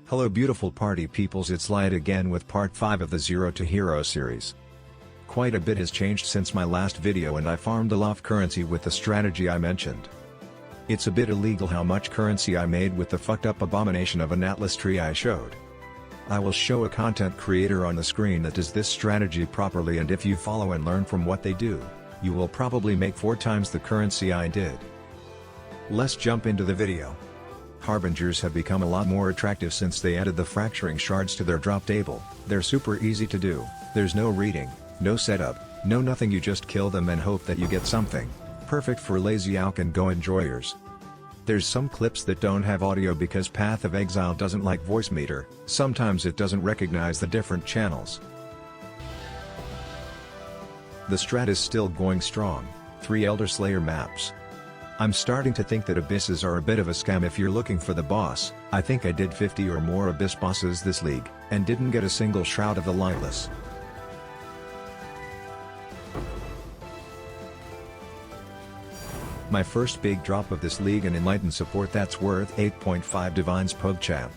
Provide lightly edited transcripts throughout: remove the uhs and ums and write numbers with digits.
Hello beautiful party peoples, it's Light again with part 5 of the Zero to Hero series. Quite a bit has changed since my last video and I farmed a lot of currency with the strategy I mentioned. It's a bit illegal how much currency I made with the fucked up abomination of an atlas tree I showed. I will show a content creator on the screen that does this strategy properly, and if you follow and learn from what they do, you will probably make 4 times the currency I did. Let's jump into the video. Harbingers have become a lot more attractive since they added the fracturing shards to their drop table. They're super easy to do, there's no reading, no setup, no nothing, you just kill them and hope that you get something. Perfect for lazy alch and go enjoyers. There's some clips that don't have audio because Path of Exile doesn't like voice meter, sometimes it doesn't recognize the different channels. The strat is still going strong, 3 Elder Slayer maps. I'm starting to think that abysses are a bit of a scam if you're looking for the boss. I think I did 50 or more abyss bosses this league, and didn't get a single Shroud of the Lightless. My first big drop of this league and enlightened support that's worth 8.5 Divines PogChamp.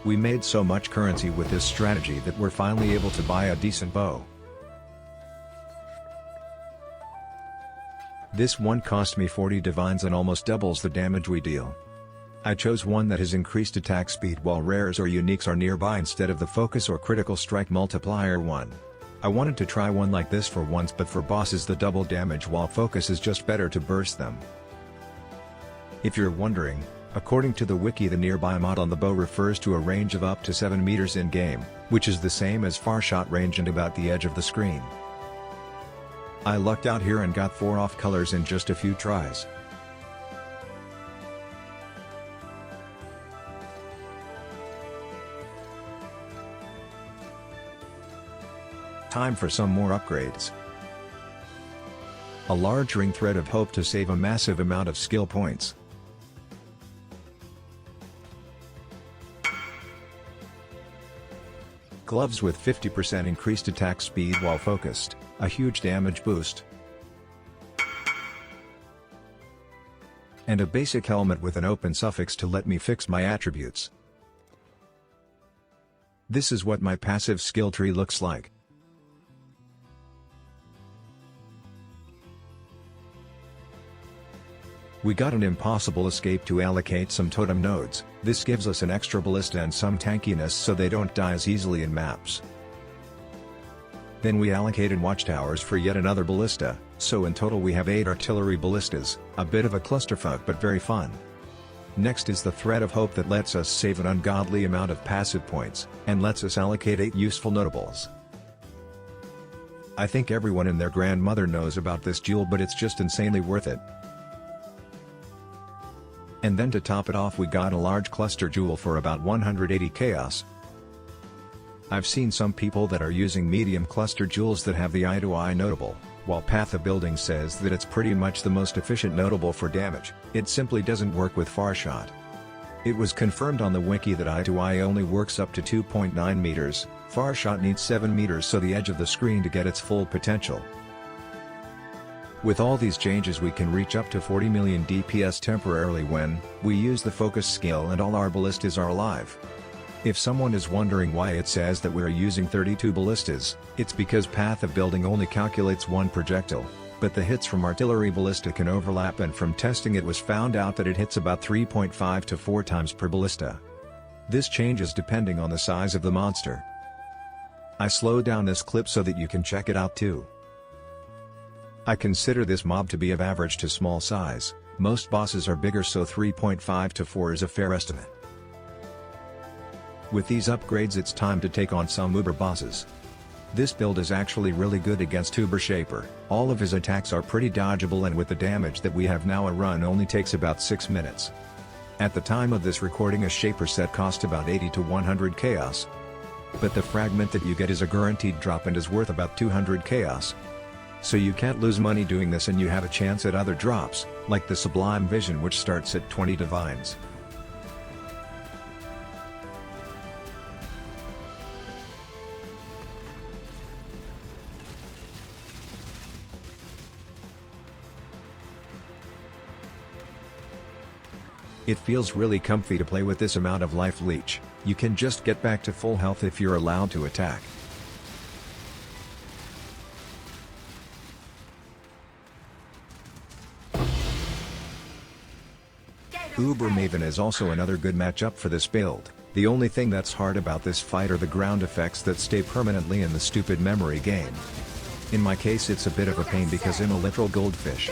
We made so much currency with this strategy that we're finally able to buy a decent bow. This one cost me 40 divines and almost doubles the damage we deal. I chose one that has increased attack speed while rares or uniques are nearby instead of the focus or critical strike multiplier one. I wanted to try one like this for once, but for bosses the double damage while focus is just better to burst them. If you're wondering, according to the wiki the nearby mod on the bow refers to a range of up to 7 meters in game, which is the same as far shot range and about the edge of the screen. I lucked out here and got 4 off colors in just a few tries. Time for some more upgrades. A large ring thread of hope to save a massive amount of skill points. Gloves with 50% increased attack speed while focused, a huge damage boost. And a basic helmet with an open suffix to let me fix my attributes. This is what my passive skill tree looks like. We got an impossible escape to allocate some totem nodes. This gives us an extra ballista and some tankiness so they don't die as easily in maps. Then we allocated watchtowers for yet another ballista, so in total we have 8 artillery ballistas, a bit of a clusterfuck but very fun. Next is the thread of hope that lets us save an ungodly amount of passive points, and lets us allocate 8 useful notables. I think everyone and their grandmother knows about this jewel, but it's just insanely worth it. And then to top it off we got a large cluster jewel for about 180 chaos. I've seen some people that are using medium cluster jewels that have the eye-to-eye notable, while Path of Building says that it's pretty much the most efficient notable for damage. It simply doesn't work with far shot. It was confirmed on the wiki that eye-to-eye only works up to 2.9 meters, far shot needs 7 meters so the edge of the screen to get its full potential. With all these changes we can reach up to 40 million DPS temporarily when we use the focus skill and all our ballistas are alive. If someone is wondering why it says that we're using 32 ballistas, it's because Path of Building only calculates 1 projectile, but the hits from artillery ballista can overlap, and from testing it was found out that it hits about 3.5 to 4 times per ballista. This changes depending on the size of the monster. I slowed down this clip so that you can check it out too. I consider this mob to be of average to small size. Most bosses are bigger, so 3.5 to 4 is a fair estimate. With these upgrades it's time to take on some uber bosses. This build is actually really good against Uber Shaper. All of his attacks are pretty dodgeable, and with the damage that we have now a run only takes about 6 minutes. At the time of this recording a Shaper set cost about 80 to 100 chaos. But the fragment that you get is a guaranteed drop and is worth about 200 chaos. So you can't lose money doing this, and you have a chance at other drops, like the Sublime Vision which starts at 20 divines. It feels really comfy to play with this amount of life leech. You can just get back to full health if you're allowed to attack. Uber Maven is also another good matchup for this build. The only thing that's hard about this fight are the ground effects that stay permanently in the stupid memory game. In my case it's a bit of a pain because I'm a literal goldfish.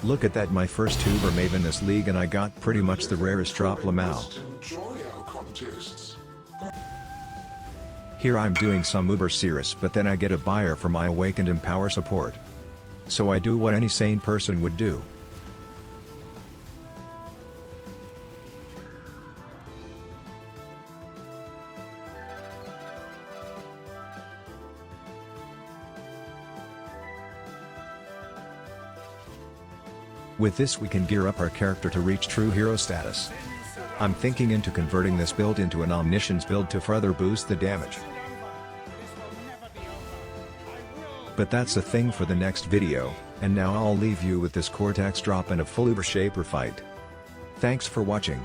Look at that, my first Uber Maven this league, and I got pretty much the rarest drop Lamau. Here I'm doing some Uber Cirrus, but then I get a buyer for my Awakened Empower support. So I do what any sane person would do. With this we can gear up our character to reach true hero status. I'm thinking into converting this build into an Omniscience build to further boost the damage. But that's a thing for the next video, and now I'll leave you with this Cortex drop and a full Uber Shaper fight. Thanks for watching.